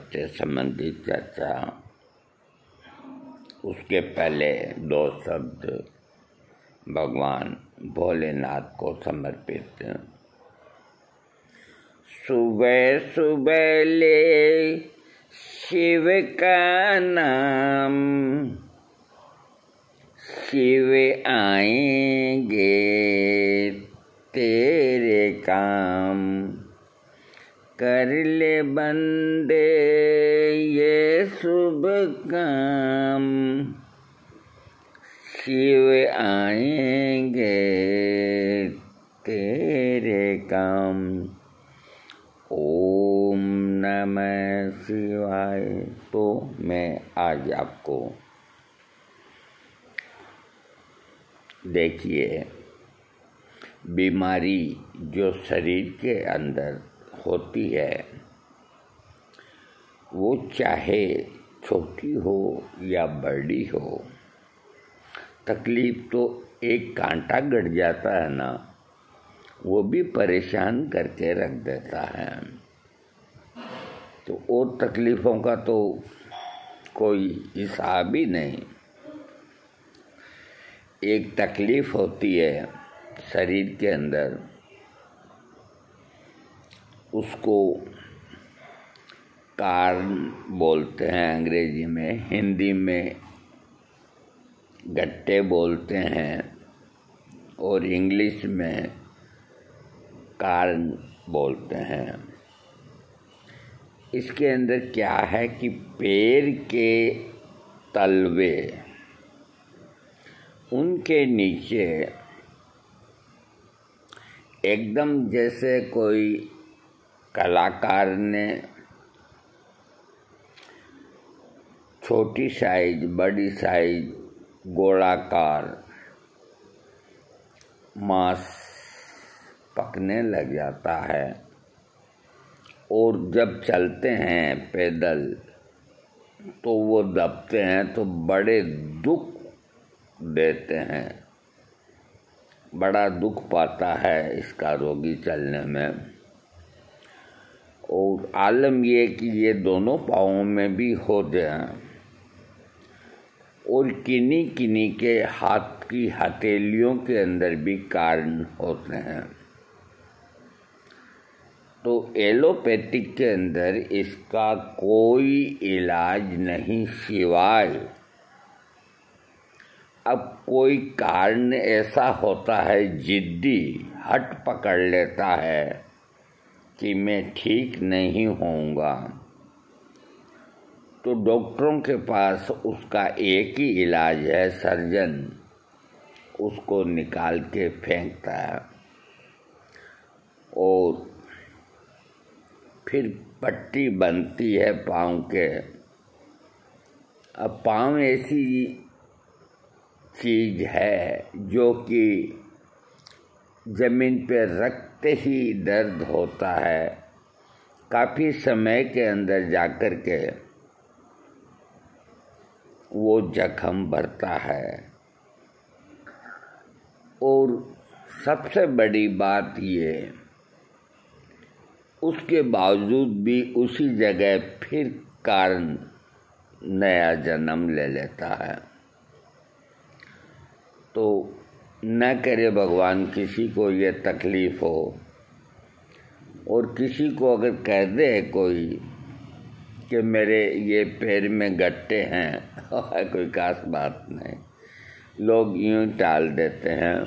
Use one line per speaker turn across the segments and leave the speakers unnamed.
से संबंधित चर्चा। उसके पहले दो शब्द भगवान भोलेनाथ को समर्पित। सुबह सुबह ले शिव का नाम, शिव आएंगे तेरे काम, कर ले बंदे ये शुभ काम, शिव आएंगे तेरे काम। ओम नमः शिवाय। तो मैं आज आपको देखिए, बीमारी जो शरीर के अंदर होती है वो चाहे छोटी हो या बड़ी हो, तकलीफ तो एक कांटा गड़ जाता है ना, वो भी परेशान करके रख देता है। तो और तकलीफ़ों का तो कोई हिसाब ही नहीं। एक तकलीफ़ होती है शरीर के अंदर, उसको कारण बोलते हैं अंग्रेजी में, हिंदी में गट्टे बोलते हैं और इंग्लिश में कारण बोलते हैं। इसके अंदर क्या है कि पैर के तलवे, उनके नीचे एकदम जैसे कोई कलाकार ने छोटी साइज, बड़ी साइज, गोलाकार मांस पकने लग जाता है और जब चलते हैं पैदल तो वो दबते हैं तो बड़े दुख देते हैं, बड़ा दुख पाता है इसका रोगी चलने में। और आलम ये कि ये दोनों पाँवों में भी हो जाए और किन्हीं किन्हीं के हाथ की हथेलियों के अंदर भी कारण होते हैं। तो एलोपैथिक के अंदर इसका कोई इलाज नहीं, सिवाय अब कोई कारण ऐसा होता है, जिद्दी हट पकड़ लेता है कि मैं ठीक नहीं होऊंगा, तो डॉक्टरों के पास उसका एक ही इलाज है, सर्जन उसको निकाल के फेंकता है और फिर पट्टी बनती है पाँव के। अब पाँव ऐसी चीज़ है जो कि ज़मीन पे रखते ही दर्द होता है, काफ़ी समय के अंदर जाकर के वो जख्म भरता है। और सबसे बड़ी बात ये, उसके बावजूद भी उसी जगह फिर कारण नया जन्म ले लेता है। तो न करे भगवान किसी को ये तकलीफ़ हो, और किसी को अगर कह दे कोई कि मेरे ये पैर में गट्टे हैं, कोई खास बात नहीं, लोग यूँ टाल देते हैं।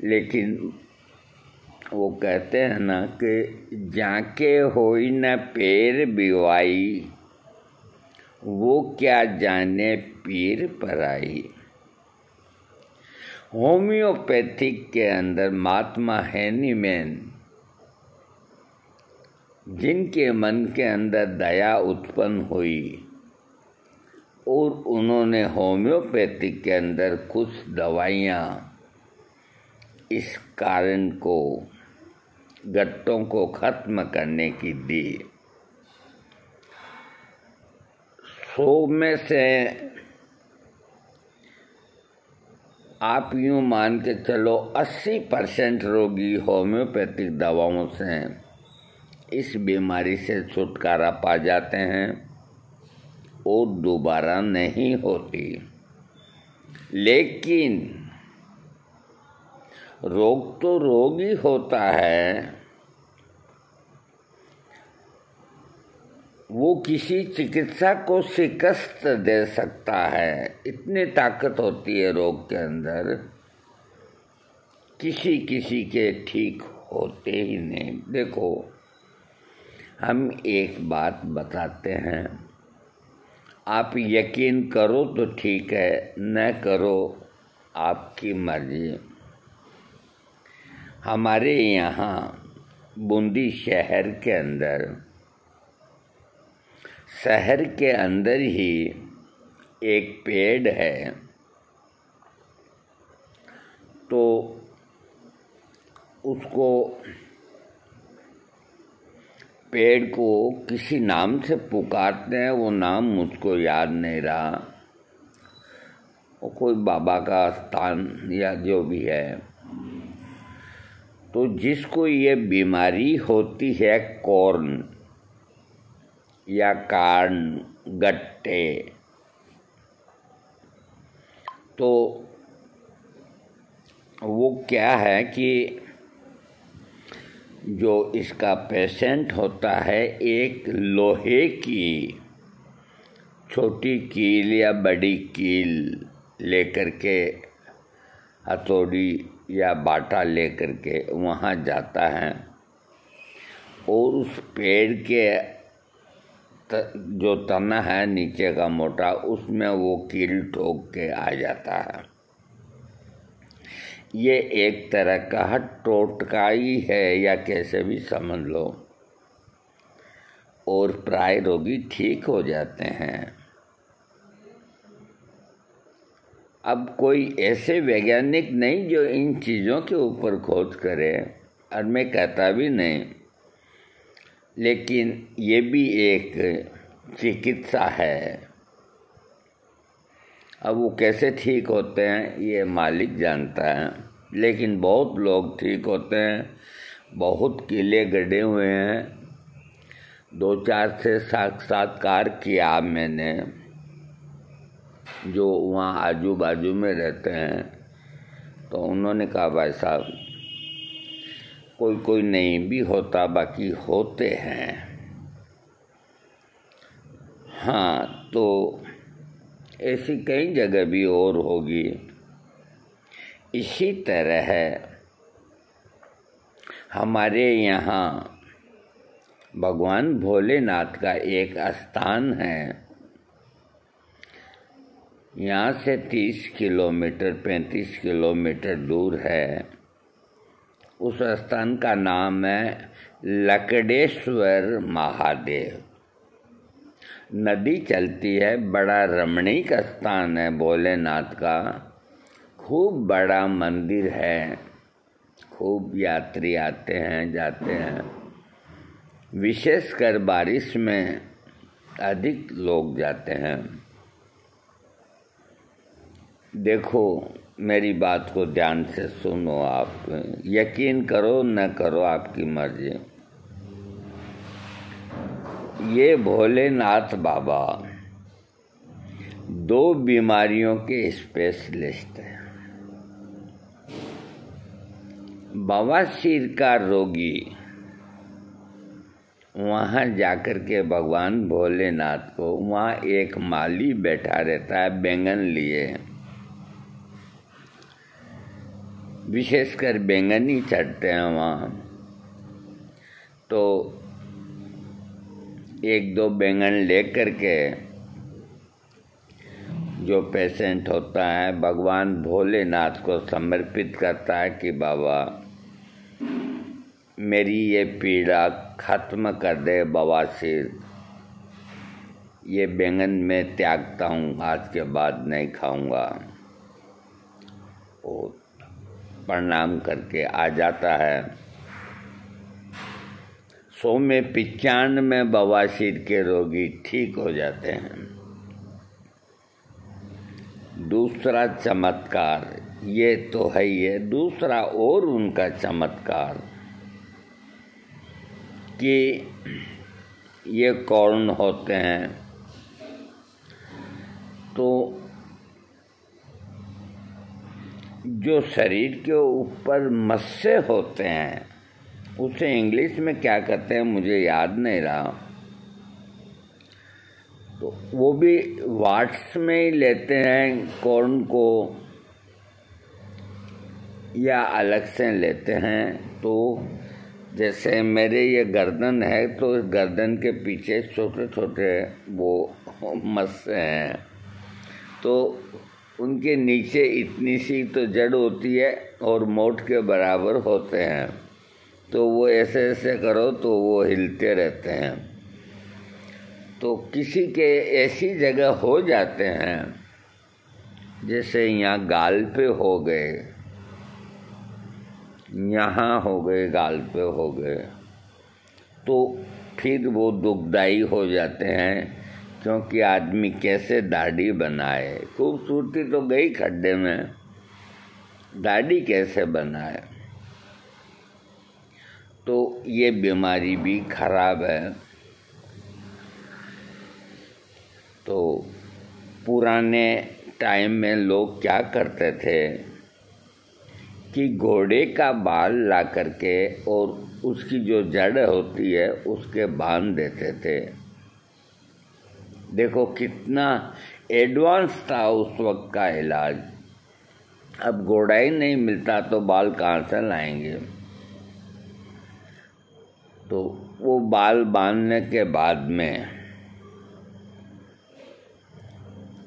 लेकिन वो कहते हैं ना कि जाके होई न पैर बिवाई, वो क्या जाने पीर पराई। होम्योपैथिक के अंदर महात्मा हैनीमैन, जिनके मन के अंदर दया उत्पन्न हुई और उन्होंने होम्योपैथिक के अंदर कुछ दवाइयाँ इस कारण को, गट्टों को ख़त्म करने की दी। 100 में से आप यूँ मान के चलो 80% रोगी होम्योपैथिक दवाओं से इस बीमारी से छुटकारा पा जाते हैं और दोबारा नहीं होती। लेकिन रोग तो रोग ही होता है, वो किसी चिकित्सा को शिकस्त दे सकता है। इतनी ताकत होती है रोग के अंदर, किसी किसी के ठीक होते ही नहीं। देखो, हम एक बात बताते हैं, आप यकीन करो तो ठीक है, न करो आपकी मर्जी। हमारे यहाँ बूंदी शहर के अंदर ही एक पेड़ है। तो उसको पेड़ को किसी नाम से पुकारते हैं, वो नाम मुझको याद नहीं रहा। वो कोई बाबा का स्थान या जो भी है। तो जिसको ये बीमारी होती है कॉर्न या कार्न गट्टे, तो वो क्या है कि जो इसका पेशेंट होता है, एक लोहे की छोटी कील या बड़ी कील लेकर के, हथौड़ी या बाटा लेकर के वहाँ जाता है और उस पेड़ के जो तना है नीचे का मोटा, उसमें वो कील ठोक के आ जाता है। ये एक तरह का टोटका ही है या कैसे भी समझ लो, और प्राय रोगी ठीक हो जाते हैं। अब कोई ऐसे वैज्ञानिक नहीं जो इन चीज़ों के ऊपर खोज करे, और मैं कहता भी नहीं, लेकिन ये भी एक चिकित्सा है। अब वो कैसे ठीक होते हैं ये मालिक जानता है, लेकिन बहुत लोग ठीक होते हैं। बहुत कीले गड़े हुए हैं। 2-4 से साक्षात्कार किया मैंने, जो वहाँ आजू बाजू में रहते हैं। तो उन्होंने कहा भाई साहब, कोई कोई नहीं भी होता, बाकी होते हैं। हाँ, तो ऐसी कई जगह भी और होगी। इसी तरह है हमारे यहाँ भगवान भोलेनाथ का एक स्थान है। यहाँ से 30 किलोमीटर 35 किलोमीटर दूर है। उस स्थान का नाम है लकड़ेश्वर महादेव। नदी चलती है, बड़ा रमणीक स्थान है भोलेनाथ का। खूब बड़ा मंदिर है, खूब यात्री आते हैं जाते हैं। विशेषकर बारिश में अधिक लोग जाते हैं। देखो, मेरी बात को ध्यान से सुनो, आप यकीन करो न करो आपकी मर्जी। ये भोलेनाथ बाबा 2 बीमारियों के स्पेशलिस्ट हैं। बवासीर का रोगी वहाँ जाकर के भगवान भोलेनाथ को, वहाँ एक माली बैठा रहता है बैंगन लिए, विशेषकर बैंगन ही चढ़ते हैं वहाँ। तो 1-2 बैंगन लेकर के जो पेशेंट होता है भगवान भोलेनाथ को समर्पित करता है कि बाबा मेरी ये पीड़ा खत्म कर दे बवासीर, ये बैंगन मैं त्यागता हूँ, आज के बाद नहीं खाऊंगा। और प्रणाम करके आ जाता है। 100 में 95 बवासीर के रोगी ठीक हो जाते हैं। दूसरा चमत्कार ये तो है ही है, दूसरा और उनका चमत्कार, कि ये कॉर्न होते हैं, तो जो शरीर के ऊपर मस्से होते हैं उसे इंग्लिश में क्या कहते हैं मुझे याद नहीं रहा, तो वो भी वाट्स में ही लेते हैं कॉर्न को या अलग से लेते हैं। तो जैसे मेरे ये गर्दन है, तो इस गर्दन के पीछे छोटे छोटे वो मस्से हैं, तो उनके नीचे इतनी सी तो जड़ होती है और मोट के बराबर होते हैं, तो वो ऐसे ऐसे करो तो वो हिलते रहते हैं। तो किसी के ऐसी जगह हो जाते हैं, जैसे यहाँ गाल पे हो गए, यहाँ हो गए, गाल पे हो गए, तो फिर वो दुखदाई हो जाते हैं, क्योंकि आदमी कैसे दाढ़ी बनाए, खूबसूरती तो गई खड्डे में, दाढ़ी कैसे बनाए। तो ये बीमारी भी खराब है। तो पुराने टाइम में लोग क्या करते थे कि घोड़े का बाल ला करके और उसकी जो जड़ होती है उसके बांध देते थे। देखो कितना एडवांस था उस वक्त का इलाज। अब घोड़ा ही नहीं मिलता तो बाल कहाँ से लाएंगे। तो वो बाल बांधने के बाद में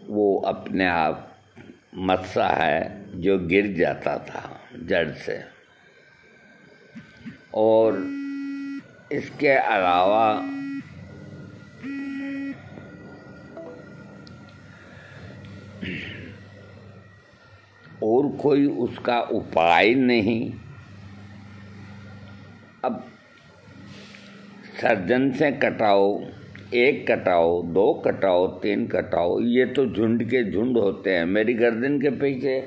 वो अपने आप मस्सा है जो गिर जाता था जड़ से। और इसके अलावा और कोई उसका उपाय नहीं। अब सर्जन से कटाओ, एक कटाओ, दो कटाओ, तीन कटाओ, ये तो झुंड के झुंड होते हैं। मेरी गर्दन के पीछे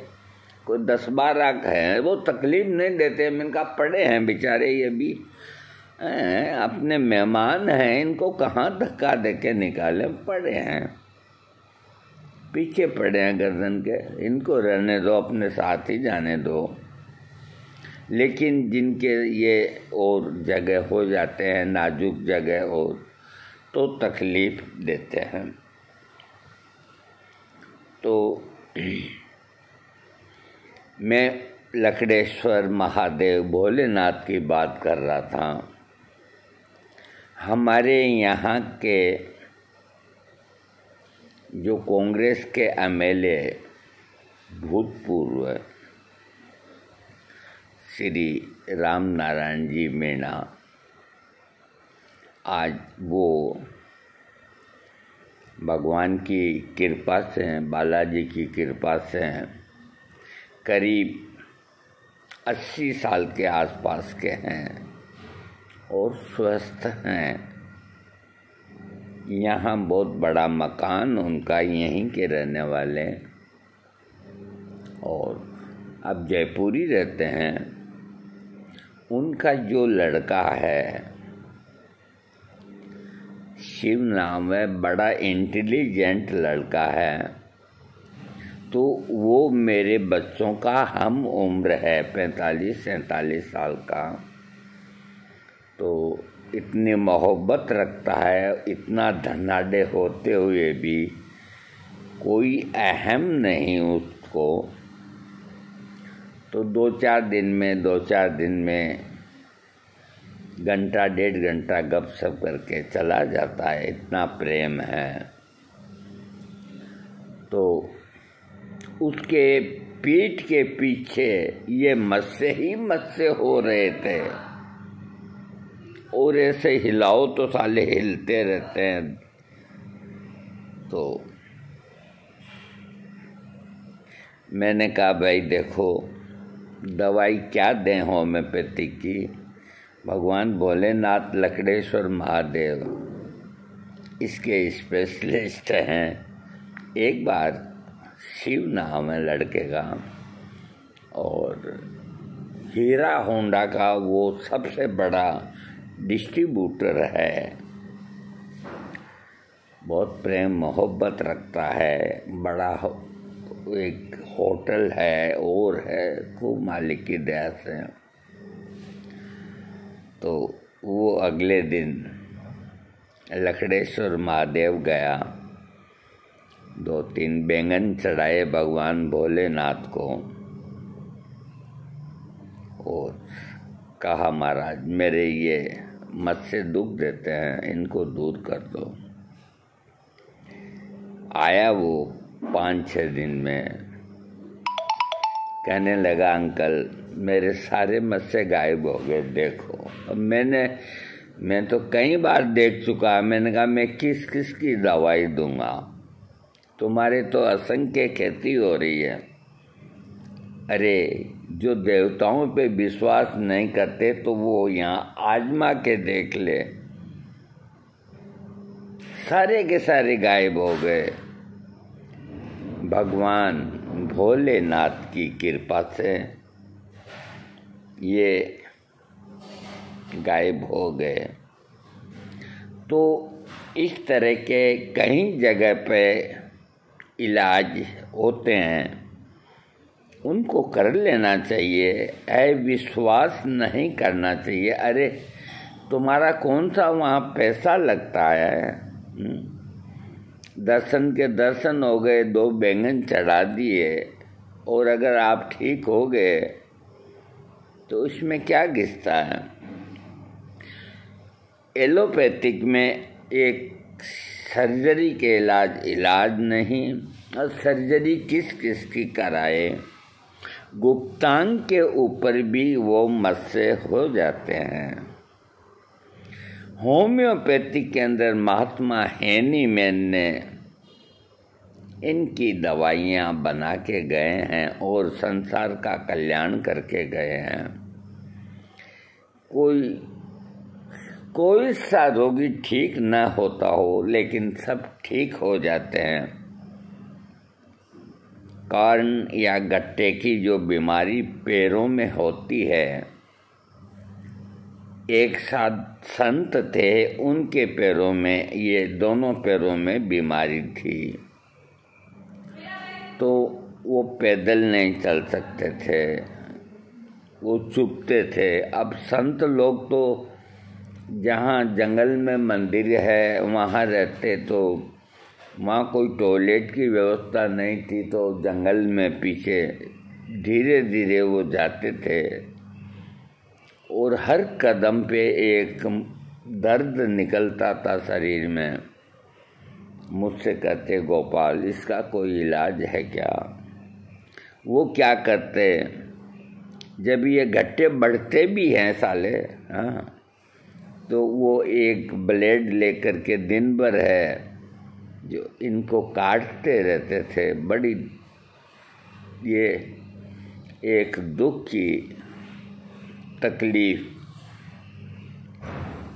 कोई 10-12 हैं, वो तकलीफ नहीं देते। मैंने कहा पड़े हैं बेचारे, ये भी अपने मेहमान हैं, इनको कहाँ धक्का दे के निकाले, पड़े हैं, पीछे पड़े हैं गर्दन के, इनको रहने दो, अपने साथ ही जाने दो। लेकिन जिनके ये और जगह हो जाते हैं, नाजुक जगह हो, तो तकलीफ देते हैं। तो मैं लकड़ेश्वर महादेव भोलेनाथ की बात कर रहा था। हमारे यहाँ के जो कांग्रेस के एमएलए भूतपूर्व श्री राम नारायण जी मीणा, आज वो भगवान की कृपा से, बालाजी की कृपा से करीब 80 साल के आसपास के हैं और स्वस्थ हैं। यहाँ बहुत बड़ा मकान उनका, यहीं के रहने वाले, और अब जयपुरी रहते हैं। उनका जो लड़का है, शिव नाम है, बड़ा इंटेलिजेंट लड़का है। तो वो मेरे बच्चों का हम उम्र है, 45-47 साल का। तो इतनी मोहब्बत रखता है, इतना धनाढ़ होते हुए भी कोई अहम नहीं उसको। तो 2-4 दिन में घंटा 1.5 घंटा गपशप करके चला जाता है, इतना प्रेम है। तो उसके पीठ के पीछे ये मस्से ही मस्से हो रहे थे, और ऐसे हिलाओ तो साले हिलते रहते हैं। तो मैंने कहा भाई देखो, दवाई क्या दें होम्योपैथी की, भगवान भोलेनाथ लकड़ेश्वर महादेव इसके स्पेशलिस्ट हैं। एक बार शिव नाम है लड़के का, और हीरा होंडा का वो सबसे बड़ा डिस्ट्रीब्यूटर है, बहुत प्रेम मोहब्बत रखता है, बड़ा एक होटल है और है, खूब मालिक की दया से। तो वो अगले दिन लखड़ेश्वर महादेव गया, 2-3 बैंगन चढ़ाए भगवान भोलेनाथ को और कहा महाराज मेरे ये मत से दुख देते हैं, इनको दूर कर दो। आया वो 5-6 दिन में, कहने लगा अंकल मेरे सारे मस्से गायब हो गए, देखो। अब मैं तो कई बार देख चुका। मैंने कहा मैं किस किस की दवाई दूंगा, तुम्हारे तो असंख्य खेती हो रही है। अरे जो देवताओं पे विश्वास नहीं करते तो वो यहाँ आजमा के देख ले, सारे के सारे गायब हो गए। भगवान भोलेनाथ की कृपा से ये गायब हो गए। तो इस तरह के कई जगह पे इलाज होते हैं, उनको कर लेना चाहिए, अविश्वास नहीं करना चाहिए। अरे तुम्हारा कौन सा वहाँ पैसा लगता है, दर्शन के दर्शन हो गए, 2 बैंगन चढ़ा दिए और अगर आप ठीक हो गए तो इसमें क्या घिसता है। एलोपैथिक में एक सर्जरी के इलाज नहीं, और सर्जरी किस किस की कराए, गुप्तांग के ऊपर भी वो मस्से हो जाते हैं। होम्योपैथिक के अंदर महात्मा हैनीमैन ने इनकी दवाइयाँ बना के गए हैं और संसार का कल्याण करके गए हैं। कोई सा रोगी ठीक न होता हो, लेकिन सब ठीक हो जाते हैं। कर्ण या गट्टे की जो बीमारी पैरों में होती है, एक साथ संत थे, उनके पैरों में, ये दोनों पैरों में बीमारी थी, तो वो पैदल नहीं चल सकते थे, वो चुभते थे। अब संत लोग तो जहाँ जंगल में मंदिर है वहाँ रहते, तो वहाँ कोई टॉयलेट की व्यवस्था नहीं थी, तो जंगल में पीछे धीरे धीरे वो जाते थे और हर कदम पे एक दर्द निकलता था शरीर में। मुझसे कहते गोपाल इसका कोई इलाज है क्या। वो क्या करते, जब ये गट्टे बढ़ते भी हैं साले, हाँ, तो वो एक ब्लेड लेकर के दिन भर है जो इनको काटते रहते थे। बड़ी ये एक दुख की तकलीफ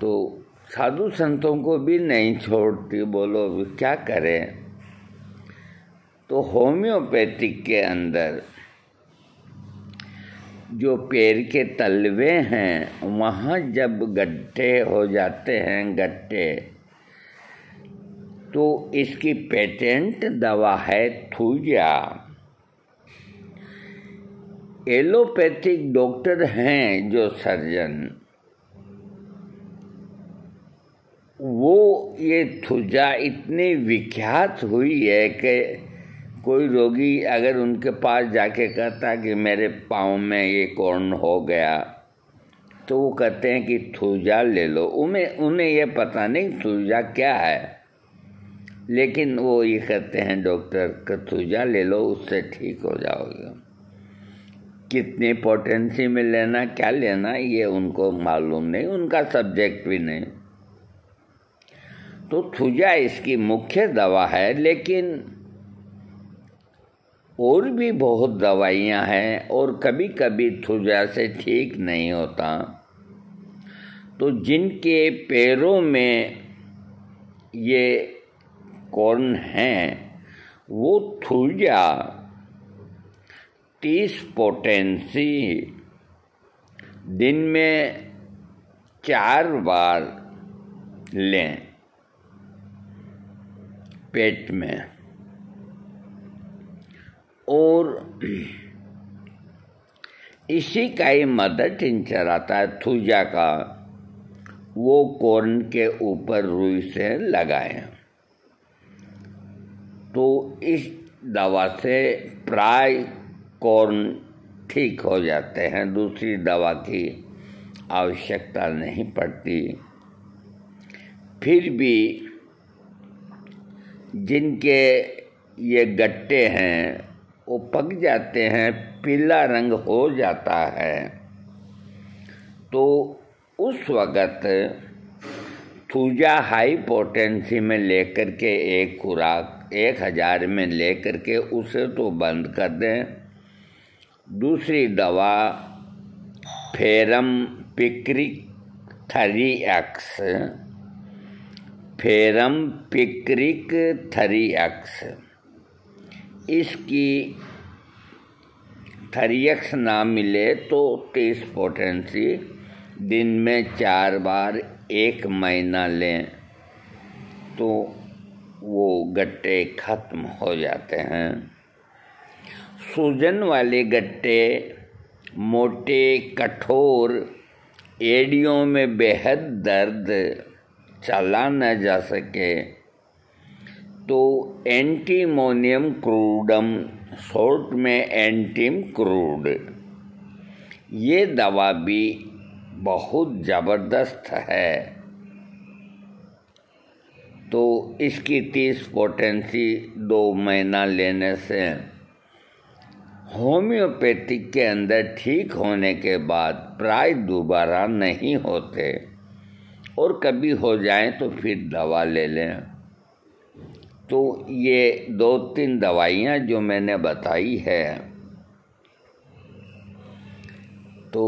तो साधु संतों को भी नहीं छोड़ती, बोलो क्या करें। तो होम्योपैथिक के अंदर जो पैर के तलवे हैं वहाँ जब गड्ढे हो जाते हैं, गट्टे, तो इसकी पेटेंट दवा है थूजा। एलोपैथिक डॉक्टर हैं जो सर्जन, वो ये थूजा इतनी विख्यात हुई है कि कोई रोगी अगर उनके पास जाके कहता कि मेरे पाँव में ये कौन हो गया, तो वो कहते हैं कि थूजा ले लो। उन्हें ये पता नहीं थूजा क्या है, लेकिन वो ये कहते हैं डॉक्टर का थूजा ले लो, उससे ठीक हो जाओगे। कितनी पोटेंसी में लेना, क्या लेना, ये उनको मालूम नहीं, उनका सब्जेक्ट भी नहीं। तो थूजा इसकी मुख्य दवा है, लेकिन और भी बहुत दवाइयाँ हैं और कभी कभी थूजा से ठीक नहीं होता। तो जिनके पैरों में ये कॉर्न हैं, वो थूजा 30 पोटेंसी दिन में 4 बार लें पेट में, और इसी का ही मदर टिंचर आता है थूजा का, वो कॉर्न के ऊपर रुई से लगाएं। तो इस दवा से प्राय कॉर्न ठीक हो जाते हैं, दूसरी दवा की आवश्यकता नहीं पड़ती। फिर भी जिनके ये गट्टे हैं वो पक जाते हैं, पीला रंग हो जाता है, तो उस वक़्त थूजा हाई पोटेंसी में लेकर के एक खुराक 1000 में लेकर के उसे तो बंद कर दें। दूसरी दवा ferrum picric 3X, ferrum picric 3X, इसकी 3X ना मिले तो 30 पोटेंसी दिन में 4 बार 1 महीना लें तो वो गट्टे खत्म हो जाते हैं। सूजन वाले गट्टे मोटे, कठोर, एड़ियों में बेहद दर्द, चला न जा सके तो एंटीमोनियम क्रूडम, शॉर्ट में एंटीम क्रूड, ये दवा भी बहुत ज़बरदस्त है। तो इसकी 30 पोटेंसी 2 महीना लेने से होम्योपैथिक के अंदर ठीक होने के बाद प्राय दोबारा नहीं होते, और कभी हो जाए तो फिर दवा ले लें। तो ये 2-3 दवाइयाँ जो मैंने बताई है तो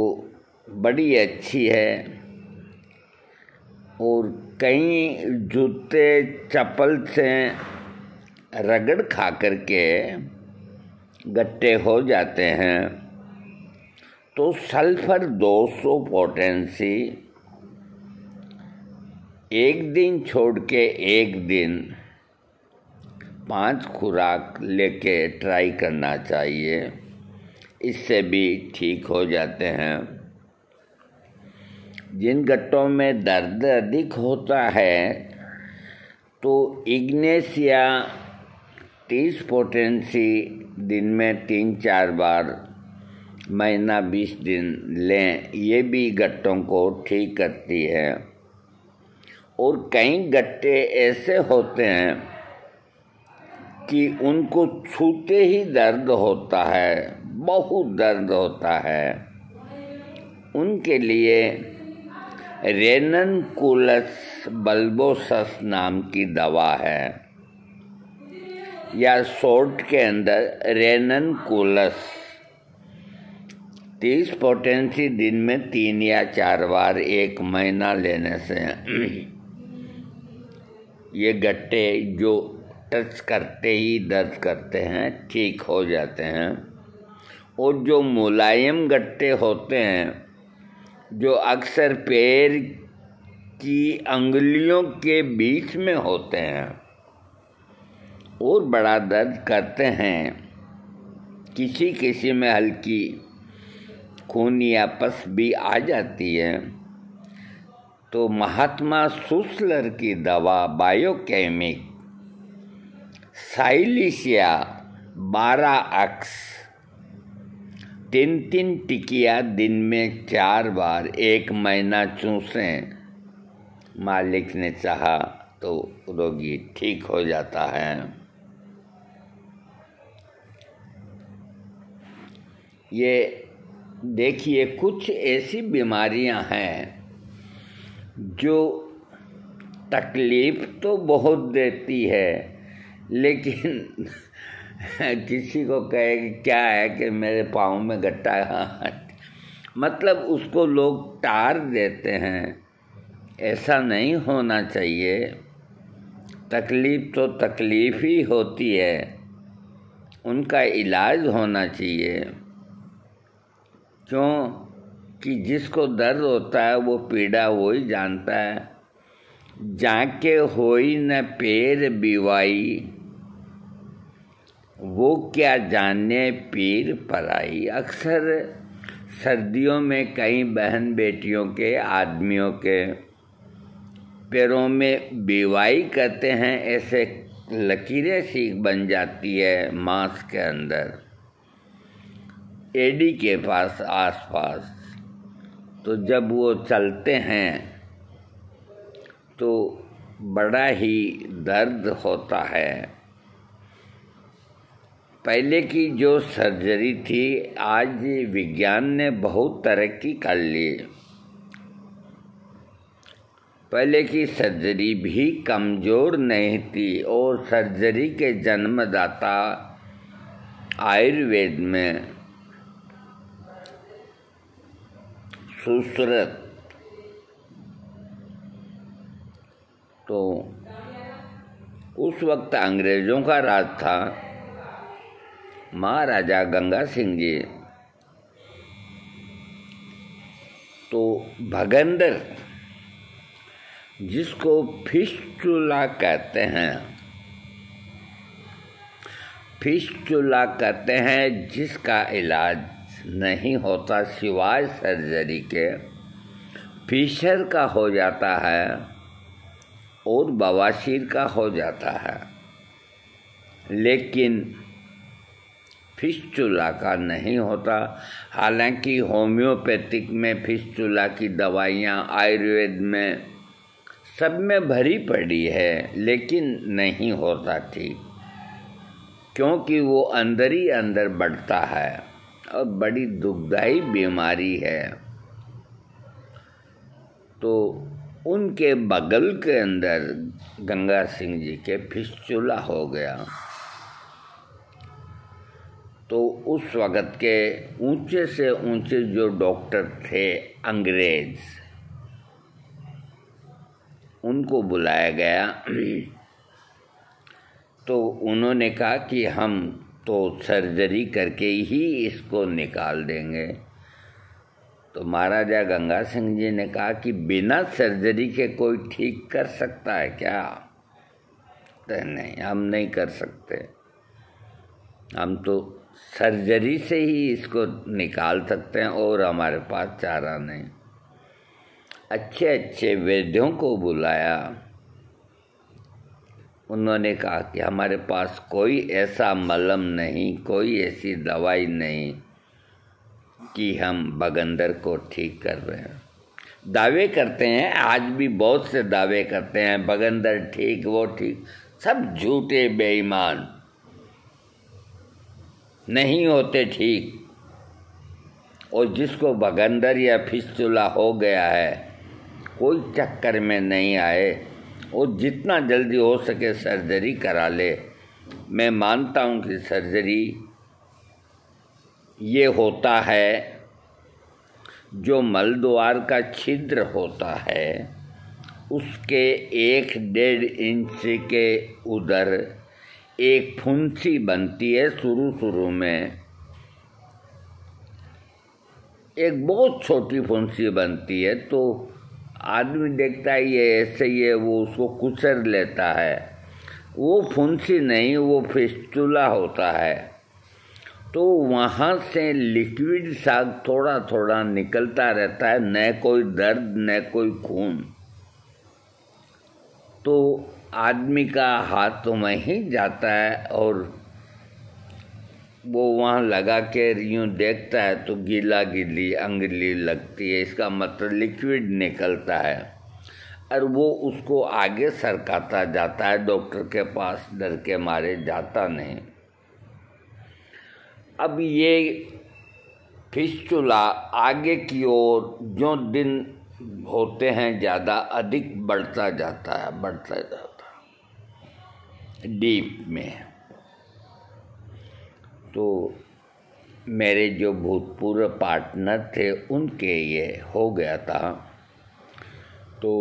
बड़ी अच्छी है, और कई जूते चप्पल से रगड़ खा कर के गट्टे हो जाते हैं, तो सल्फर 200 पोटेंसी 1 दिन छोड़ के 1 दिन 5 खुराक लेके ट्राई करना चाहिए, इससे भी ठीक हो जाते हैं। जिन गट्टों में दर्द अधिक होता है तो इग्नेशिया 30 पोटेंसी दिन में 3-4 बार, महीना 20 दिन लें, ये भी गट्टों को ठीक करती है। और कई गट्टे ऐसे होते हैं कि उनको छूते ही दर्द होता है, बहुत दर्द होता है, उनके लिए रेननकुलस बल्बोसस नाम की दवा है, या शॉर्ट के अंदर रेननकुलस 30 पोटेंसी दिन में 3 या 4 बार 1 महीना लेने से ये गट्टे जो टच करते ही दर्द करते हैं ठीक हो जाते हैं। और जो मुलायम गट्टे होते हैं जो अक्सर पैर की अंगुलियों के बीच में होते हैं और बड़ा दर्द करते हैं, किसी किसी में हल्की खून या पस भी आ जाती है, तो महात्मा सुसलर की दवा बायोकेमिक साइलिशिया 12X 3 टिकिया दिन में 4 बार 1 महीना चूसें, मालिक ने चाहा तो रोगी ठीक हो जाता है। ये देखिए, कुछ ऐसी बीमारियां हैं जो तकलीफ तो बहुत देती है, लेकिन किसी को कहे कि क्या है कि मेरे पाँव में गट्टा है, मतलब उसको लोग टार देते हैं। ऐसा नहीं होना चाहिए। तकलीफ़ तो तकलीफ़ ही होती है, उनका इलाज होना चाहिए। क्यों कि जिसको दर्द होता है वो पीड़ा वही जानता है। जाके होई न पैर बिवाई, वो क्या जाने पीर पराई। अक्सर सर्दियों में कई बहन बेटियों के, आदमियों के पैरों में बिवाई करते हैं, ऐसे लकीरें सी बन जाती है मांस के अंदर, एड़ी के पास आसपास। तो जब वो चलते हैं तो बड़ा ही दर्द होता है। पहले की जो सर्जरी थी, आज विज्ञान ने बहुत तरक्की कर ली। पहले की सर्जरी भी कमज़ोर नहीं थी और सर्जरी के जन्मदाता आयुर्वेद में सुश्रुत, तो उस वक्त अंग्रेज़ों का राज था। महाराजा गंगा सिंह जी, तो भगंदर जिसको फिस्टुला कहते हैं, फिस्टुला कहते हैं, जिसका इलाज नहीं होता सिवाय सर्जरी के, फिशर का हो जाता है और बवासीर का हो जाता है, लेकिन फिस्टुला का नहीं होता। हालांकि होम्योपैथिक में फिस्टुला की दवाइयाँ आयुर्वेद में सब में भरी पड़ी है, लेकिन नहीं होता ठीक, क्योंकि वो अंदर ही अंदर बढ़ता है और बड़ी दुखदाई बीमारी है। तो उनके बगल के अंदर गंगा सिंह जी के फिस्टुला हो गया। तो उस वक़्त के ऊंचे से ऊंचे जो डॉक्टर थे अंग्रेज़, उनको बुलाया गया। तो उन्होंने कहा कि हम तो सर्जरी करके ही इसको निकाल देंगे। तो महाराजा गंगा सिंह जी ने कहा कि बिना सर्जरी के कोई ठीक कर सकता है क्या? तो नहीं, हम नहीं कर सकते, हम तो सर्जरी से ही इसको निकाल सकते हैं और हमारे पास चारा नहीं। अच्छे अच्छे वैद्यों को बुलाया। उन्होंने कहा कि हमारे पास कोई ऐसा मलहम नहीं, कोई ऐसी दवाई नहीं कि हम बगंदर को ठीक कर रहे हैं। दावे करते हैं, आज भी बहुत से दावे करते हैं बगंदर ठीक, वो ठीक, सब झूठे बेईमान, नहीं होते ठीक। और जिसको बगंदर या फिस्टुला हो गया है, कोई चक्कर में नहीं आए और जितना जल्दी हो सके सर्जरी करा ले। मैं मानता हूँ कि सर्जरी ये होता है, जो मलद्वार का छिद्र होता है उसके 1-1.5 इंच के उधर एक फुंसी बनती है। शुरू में एक बहुत छोटी फुंसी बनती है, तो आदमी देखता है ये ऐसे ही है, वो उसको कुचल लेता है। वो फुंसी नहीं, वो फिस्टुला होता है। तो वहाँ से लिक्विड सा थोड़ा थोड़ा निकलता रहता है, न कोई दर्द न कोई खून। तो आदमी का हाथ तो वहीं जाता है और वो वहाँ लगा के यूँ देखता है तो गीला गीली अंगुली लगती है, इसका मतलब लिक्विड निकलता है। और वो उसको आगे सरकाता जाता है, डॉक्टर के पास डर के मारे जाता नहीं। अब ये फिस्टुला आगे की ओर जो दिन होते हैं ज़्यादा अधिक बढ़ता जाता है डीप में। तो मेरे जो भूतपूर्व पार्टनर थे उनके ये हो गया था। तो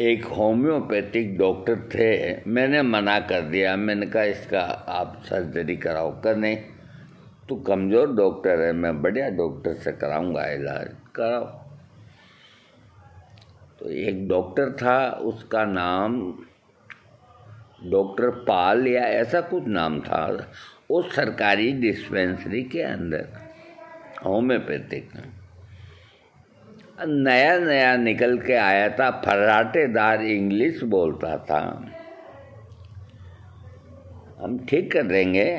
एक होम्योपैथिक डॉक्टर थे, मैंने मना कर दिया। मैंने कहा इसका आप सर्जरी कराओ कर नहीं। तू कमज़ोर डॉक्टर है, मैं बढ़िया डॉक्टर से कराऊंगा इलाज। कराओ। तो एक डॉक्टर था, उसका नाम डॉक्टर पाल या ऐसा कुछ नाम था। उस सरकारी डिस्पेंसरी के अंदर होम्योपैथिक नया नया निकल के आया था, फर्राटेदार इंग्लिश बोलता था। हम ठीक कर देंगे,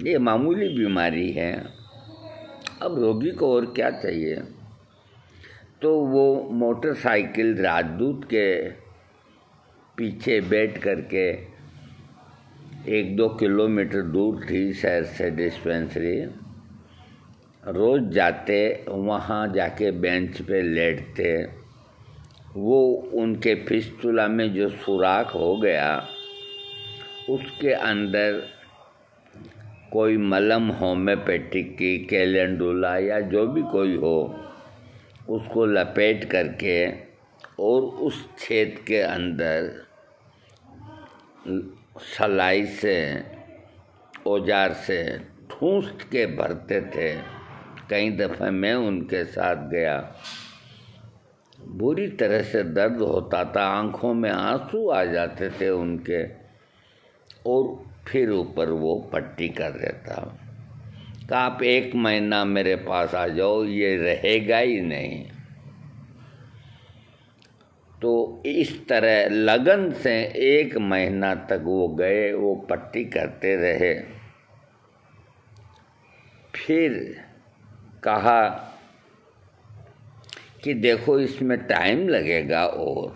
ये मामूली बीमारी है, अब रोगी को और क्या चाहिए। तो वो मोटरसाइकिल राजदूत के पीछे बैठ करके 1-2 किलोमीटर दूर थी शहर से डिस्पेंसरी, रोज़ जाते, वहाँ जाके बेंच पे लेटते। वो उनके फिस्टुला में जो सुराख हो गया, उसके अंदर कोई मलम होम्योपैथिक की, कैलेंडुला या जो भी कोई हो, उसको लपेट करके और उस छेद के अंदर सलाई से, औजार से ठूंस के भरते थे। कई दफ़ा मैं उनके साथ गया, बुरी तरह से दर्द होता था, आँखों में आंसू आ जाते थे उनके, और फिर ऊपर वो पट्टी कर देता। कहा आप 1 महीना मेरे पास आ जाओ, ये रहेगा ही नहीं। तो इस तरह लगन से 1 महीना तक वो गए, वो पट्टी करते रहे। फिर कहा कि देखो इसमें टाइम लगेगा और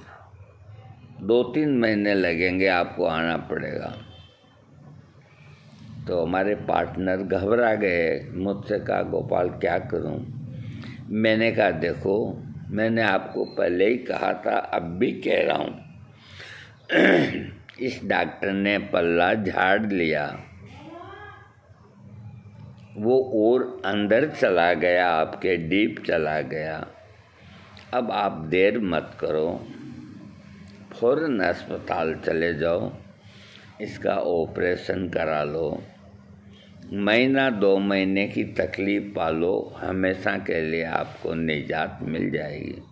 2-3 महीने लगेंगे, आपको आना पड़ेगा। तो हमारे पार्टनर घबरा गए, मुझसे कहा गोपाल क्या करूं। मैंने कहा देखो, मैंने आपको पहले ही कहा था, अब भी कह रहा हूं। इस डॉक्टर ने पल्ला झाड़ लिया, वो और अंदर चला गया, आपके डीप चला गया। अब आप देर मत करो, फौरन अस्पताल चले जाओ, इसका ऑपरेशन करा लो, 1-2 महीने की तकलीफ पालो, हमेशा के लिए आपको निजात मिल जाएगी।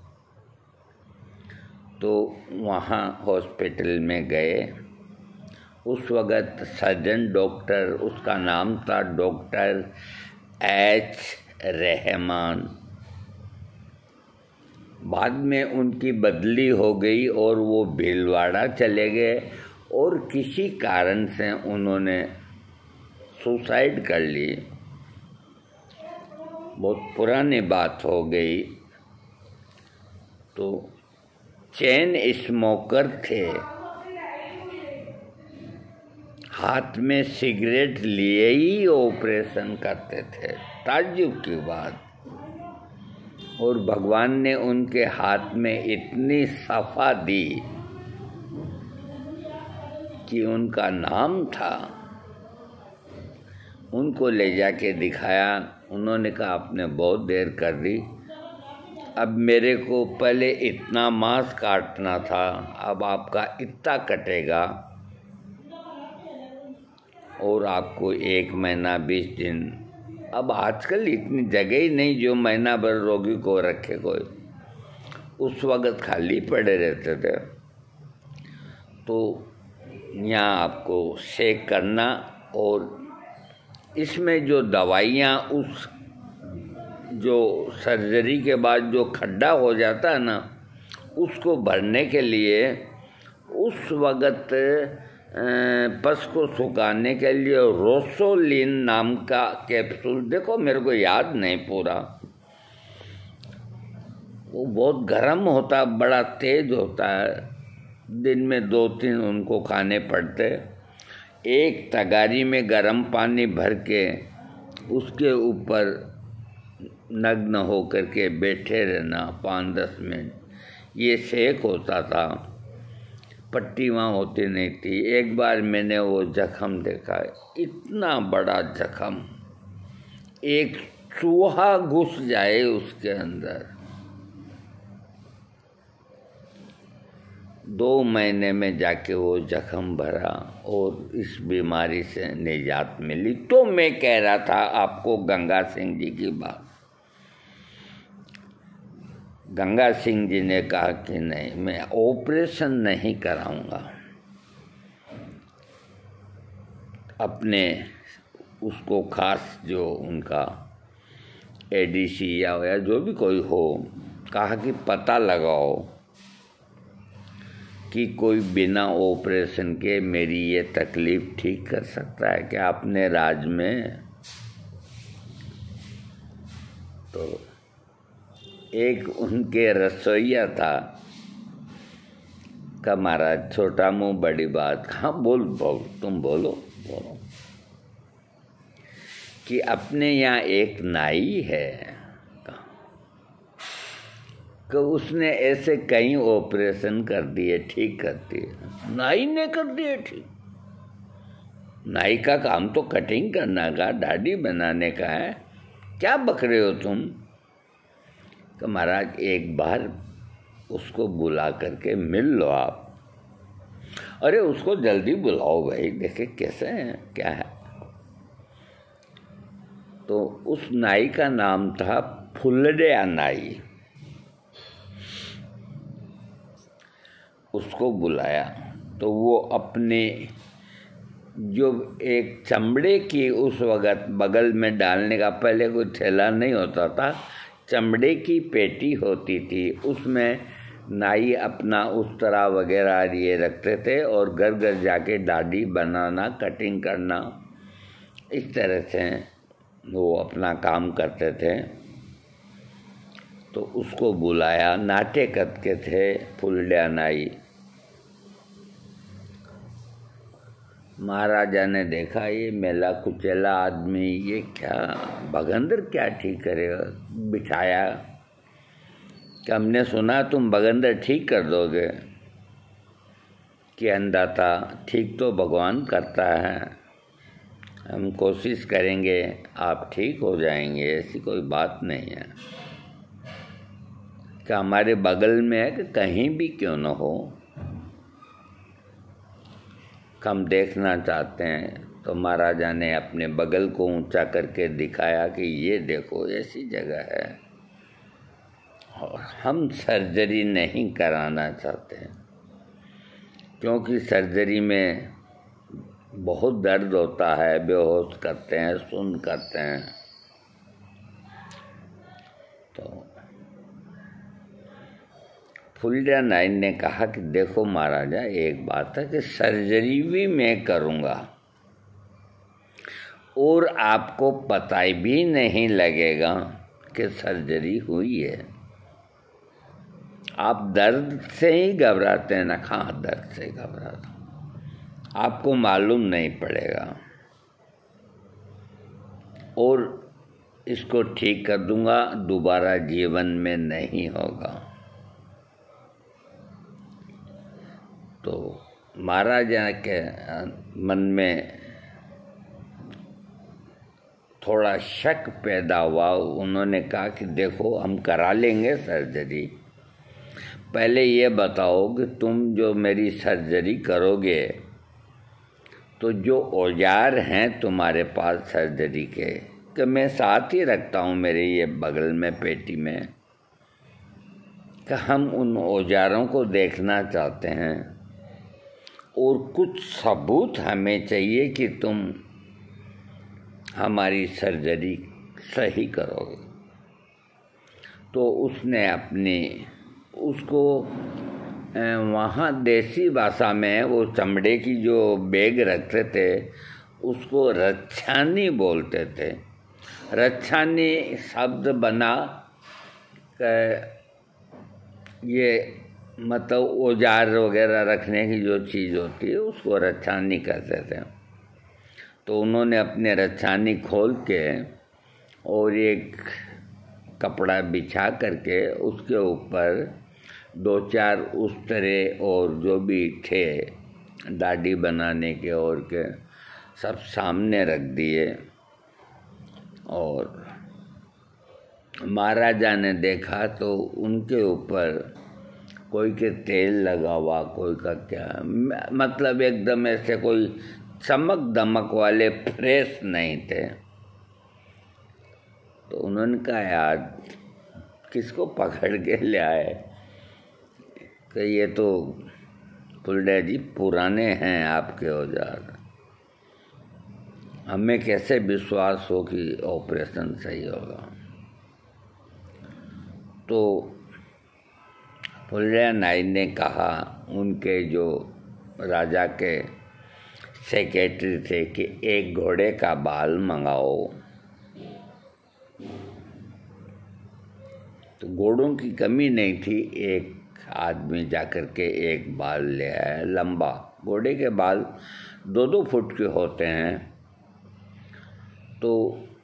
तो वहाँ हॉस्पिटल में गए। उस वक़्त सर्जन डॉक्टर, उसका नाम था डॉक्टर एच रहमान। बाद में उनकी बदली हो गई और वो भीलवाड़ा चले गए, और किसी कारण से उन्होंने सुसाइड कर ली। बहुत पुरानी बात हो गई। तो चेन स्मोकर थे, हाथ में सिगरेट लिए ही ऑपरेशन करते थे, ताज्जुब की बात। और भगवान ने उनके हाथ में इतनी सफ़ा दी कि उनका नाम था। उनको ले जाके दिखाया, उन्होंने कहा आपने बहुत देर कर दी, अब मेरे को पहले इतना मांस काटना था, अब आपका इतना कटेगा, और आपको 1 महीना 20 दिन। अब आजकल इतनी जगह ही नहीं जो महीना भर रोगी को रखे कोई, उस वक़्त खाली पड़े रहते थे। तो यहाँ आपको शेक करना, और इसमें जो दवाइयाँ, उस जो सर्जरी के बाद जो खड्डा हो जाता है ना, उसको भरने के लिए उस वक़्त पस को सुखाने के लिए रोसोलिन नाम का कैप्सूल, देखो मेरे को याद नहीं पूरा, वो बहुत गर्म होता, बड़ा तेज होता है, दिन में 2-3 उनको खाने पड़ते। एक तगारी में गर्म पानी भर के उसके ऊपर नग्न होकर के बैठे रहना 5-10 मिनट, ये सेक होता था। पट्टी वहाँ होती नहीं थी। एक बार मैंने वो जख्म देखा, इतना बड़ा जख्म, एक चूहा घुस जाए उसके अंदर, 2 महीने में जाके वो जख्म भरा और इस बीमारी से निजात मिली। तो मैं कह रहा था आपको गंगा सिंह जी की बात। गंगा सिंह जी ने कहा कि नहीं, मैं ऑपरेशन नहीं कराऊंगा। अपने उसको खास जो उनका एडीसी या जो भी कोई हो, कहा कि पता लगाओ कि कोई बिना ऑपरेशन के मेरी ये तकलीफ़ ठीक कर सकता है क्या अपने राज्य में। तो एक उनके रसोइया था का महाराज, छोटा मुंह बड़ी बात। हाँ बोल तुम बोलो कि अपने यहाँ एक नाई है कि उसने ऐसे कई ऑपरेशन कर दिए, ठीक कर दिए। नाई ने कर दिए ठीक। नाई का काम तो कटिंग करना का, दाढ़ी बनाने का है, क्या बक रहे हो तुम। तो महाराज एक बार उसको बुला करके मिल लो आप। अरे उसको जल्दी बुलाओ भाई, देखे कैसे हैं, क्या है। तो उस नाई का नाम था फुलड़िया नाई। उसको बुलाया तो वो अपने जो एक चमड़े की उस वक़्त बगल में डालने का, पहले कोई थैला नहीं होता था, चमड़े की पेटी होती थी, उसमें नाई अपना उस्तरा वगैरह ये रखते थे और घर घर जाके दाढ़ी बनाना, कटिंग करना, इस तरह से वो अपना काम करते थे। तो उसको बुलाया, नाटे कद के थे फुलड़िया नाई। महाराजा ने देखा ये मेला कुचेला आदमी, ये क्या बगंदर क्या ठीक करेगा। बिठाया कि हमने सुना तुम बगंदर ठीक कर दोगे। कि अंदाता ठीक तो भगवान करता है, हम कोशिश करेंगे आप ठीक हो जाएंगे, ऐसी कोई बात नहीं है। कि हमारे बगल में है कि कहीं भी क्यों न हो, हम देखना चाहते हैं। तो महाराजा ने अपने बगल को ऊंचा करके दिखाया कि ये देखो ऐसी जगह है और हम सर्जरी नहीं कराना चाहते क्योंकि सर्जरी में बहुत दर्द होता है, बेहोश करते हैं, सुन्न करते हैं। तो फुलड़िया नाई ने कहा कि देखो महाराजा, एक बात है कि सर्जरी भी मैं करूँगा और आपको पता भी नहीं लगेगा कि सर्जरी हुई है। आप दर्द से ही घबराते हैं ना। हाँ, दर्द से घबराता हूँ, आपको मालूम नहीं पड़ेगा और इसको ठीक कर दूंगा, दोबारा जीवन में नहीं होगा। तो महाराजा के मन में थोड़ा शक पैदा हुआ। उन्होंने कहा कि देखो हम करा लेंगे सर्जरी, पहले ये बताओ कि तुम जो मेरी सर्जरी करोगे तो जो औजार हैं तुम्हारे पास सर्जरी के, कि मैं साथ ही रखता हूँ मेरे ये बगल में पेटी में, कि हम उन औजारों को देखना चाहते हैं और कुछ सबूत हमें चाहिए कि तुम हमारी सर्जरी सही करोगे। तो उसने उसको वहाँ देसी भाषा में वो चमड़े की जो बैग रखते थे उसको रच्छानी बोलते थे। रच्छानी शब्द बना ये मतलब औजार वगैरह रखने की जो चीज़ होती है उसको रच्छानी कहते थे। तो उन्होंने अपने रच्छानी खोल के और एक कपड़ा बिछा करके उसके ऊपर 2-4 उस्तरे और जो भी थे दाढ़ी बनाने के और के सब सामने रख दिए। और महाराजा ने देखा तो उनके ऊपर कोई के तेल लगा हुआ, कोई का क्या, मतलब एकदम ऐसे कोई चमक दमक वाले फ्रेश नहीं थे। तो उन्होंने कहा यार किसको पकड़ के ले आए कि ये तो फुलड़िया जी पुराने हैं आपके औजार, हमें कैसे विश्वास हो कि ऑपरेशन सही होगा। तो फुलड़िया नाई ने कहा उनके जो राजा के सेक्रेटरी थे कि एक घोड़े का बाल मंगाओ। तो घोड़ों की कमी नहीं थी, एक आदमी जाकर के एक बाल ले आया लंबा। घोड़े के बाल 2-2 फुट के होते हैं। तो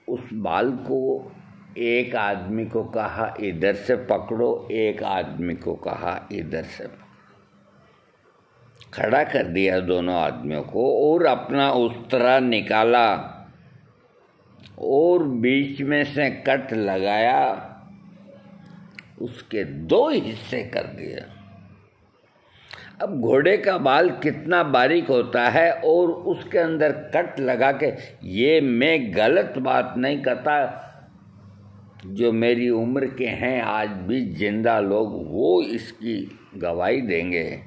उस बाल को एक आदमी को कहा इधर से पकड़ो, एक आदमी को कहा इधर से पकड़ो। खड़ा कर दिया दोनों आदमियों को और अपना उस्तरा निकाला और बीच में से कट लगाया, उसके 2 हिस्से कर दिया। अब घोड़े का बाल कितना बारीक होता है और उसके अंदर कट लगा के, ये मैं गलत बात नहीं करता, जो मेरी उम्र के हैं आज भी जिंदा लोग वो इसकी गवाही देंगे।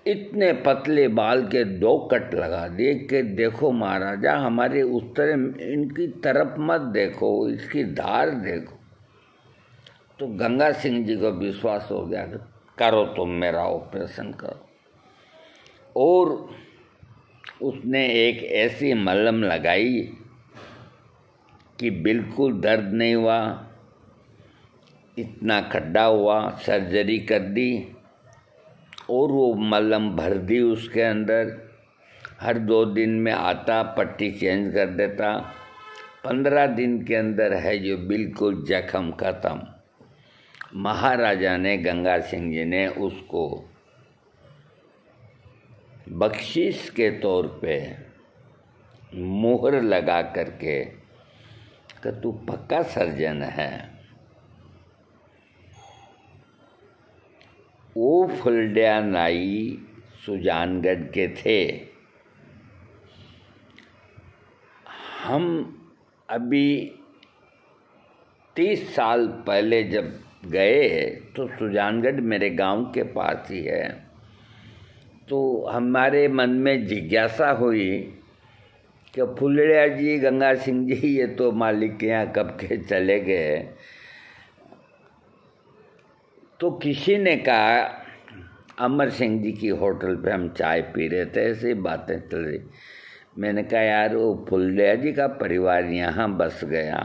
इतने पतले बाल के 2 कट लगा दिए कि देखो महाराजा हमारे उस तरह इनकी तरफ मत देखो, इसकी धार देखो। तो गंगा सिंह जी को विश्वास हो गया कि करो तुम मेरा ऑपरेशन करो। और उसने एक ऐसी मलहम लगाई कि बिल्कुल दर्द नहीं हुआ, इतना खड्डा हुआ, सर्जरी कर दी और वो मलहम भर दी उसके अंदर। हर 2 दिन में आता, पट्टी चेंज कर देता। 15 दिन के अंदर है जो बिल्कुल जख्म खत्म। महाराजा ने, गंगा सिंह जी ने उसको बख्शीश के तौर पे मोहर लगा करके कि तू पक्का सर्जन है। वो फुलड़िया नाई सुजानगढ़ के थे। हम अभी 30 साल पहले जब गए तो सुजानगढ़ मेरे गांव के पास ही है। तो हमारे मन में जिज्ञासा हुई कि फुलड़िया जी, गंगा सिंह जी ये तो मालिक के यहाँ कब के चले गए। तो किसी ने कहा, अमर सिंह जी की होटल पे हम चाय पी रहे थे, ऐसी बातें चल रही। मैंने कहा यार वो फुलड़िया जी का परिवार यहाँ बस गया,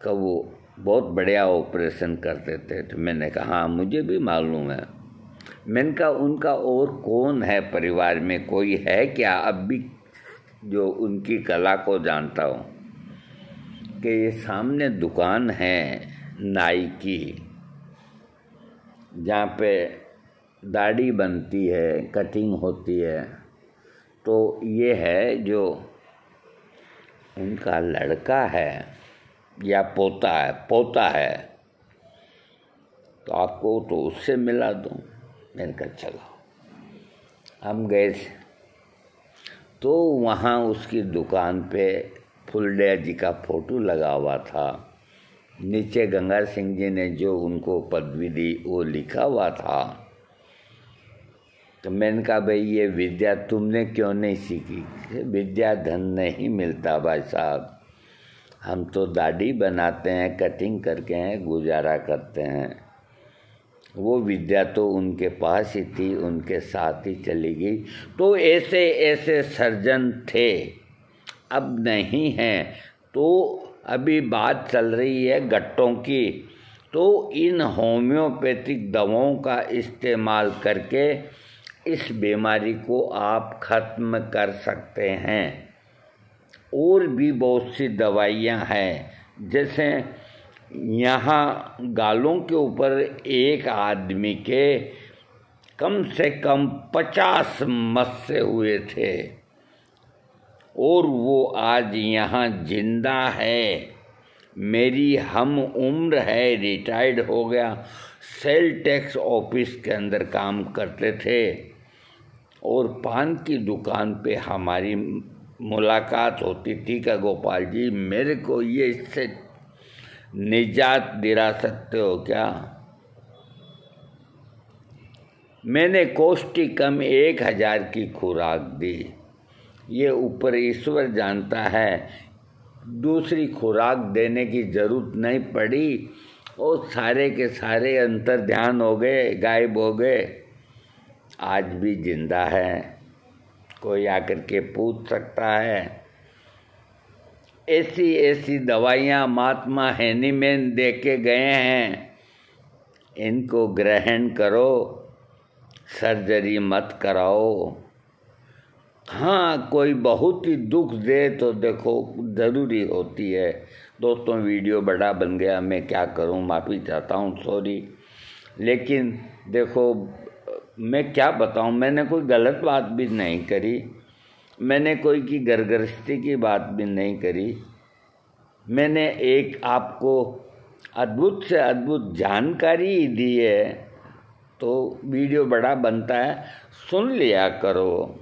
कि वो बहुत बढ़िया ऑपरेशन करते थे। तो मैंने कहा हाँ मुझे भी मालूम है। मैंने कहा उनका और कौन है परिवार में, कोई है क्या अब भी जो उनकी कला को जानता हो? कि ये सामने दुकान है नाई की, जहाँ पे दाढ़ी बनती है, कटिंग होती है। तो ये है जो उनका लड़का है या पोता है, तो आपको तो उससे मिला दूँ। मैंने कहा चलो। हम गए थे तो वहाँ उसकी दुकान पे फुलड़िया जी का फोटो लगा हुआ था। नीचे गंगा सिंह जी ने जो उनको पदवी दी वो लिखा हुआ था। तो मैंने कहा भाई ये विद्या तुमने क्यों नहीं सीखी? विद्या धन नहीं मिलता भाई साहब, हम तो दाढ़ी बनाते हैं, कटिंग करके हैं, गुजारा करते हैं। वो विद्या तो उनके पास ही थी, उनके साथ ही चली गई। तो ऐसे ऐसे सर्जन थे, अब नहीं हैं। तो अभी बात चल रही है गट्टों की। तो इन होम्योपैथिक दवाओं का इस्तेमाल करके इस बीमारी को आप ख़त्म कर सकते हैं। और भी बहुत सी दवाइयाँ हैं, जैसे यहाँ गालों के ऊपर एक आदमी के कम से कम 50 मस्से हुए थे और वो आज यहाँ जिंदा है। मेरी हम उम्र है, रिटायर्ड हो गया, सेल टैक्स ऑफिस के अंदर काम करते थे और पान की दुकान पे हमारी मुलाकात होती थी कि गोपाल जी मेरे को ये इससे निजात दिला सकते हो क्या? मैंने कोष्टी कम 1000 की खुराक दी। ये ऊपर ईश्वर जानता है, दूसरी खुराक देने की ज़रूरत नहीं पड़ी और सारे के सारे अंतर ध्यान हो गए, गायब हो गए। आज भी जिंदा है, कोई आकर के पूछ सकता है। ऐसी ऐसी दवाइयाँ महात्मा हैनीमैन दे के गए हैं, इनको ग्रहण करो, सर्जरी मत कराओ। हाँ, कोई बहुत ही दुख दे तो देखो ज़रूरी होती है। दोस्तों, वीडियो बड़ा बन गया, मैं क्या करूँ, माफ़ी चाहता हूँ, सॉरी। लेकिन देखो, मैं क्या बताऊँ, मैंने कोई गलत बात भी नहीं करी, मैंने कोई की गरगृहस्थी की बात भी नहीं करी। मैंने एक आपको अद्भुत से अद्भुत जानकारी दी है, तो वीडियो बड़ा बनता है, सुन लिया करो।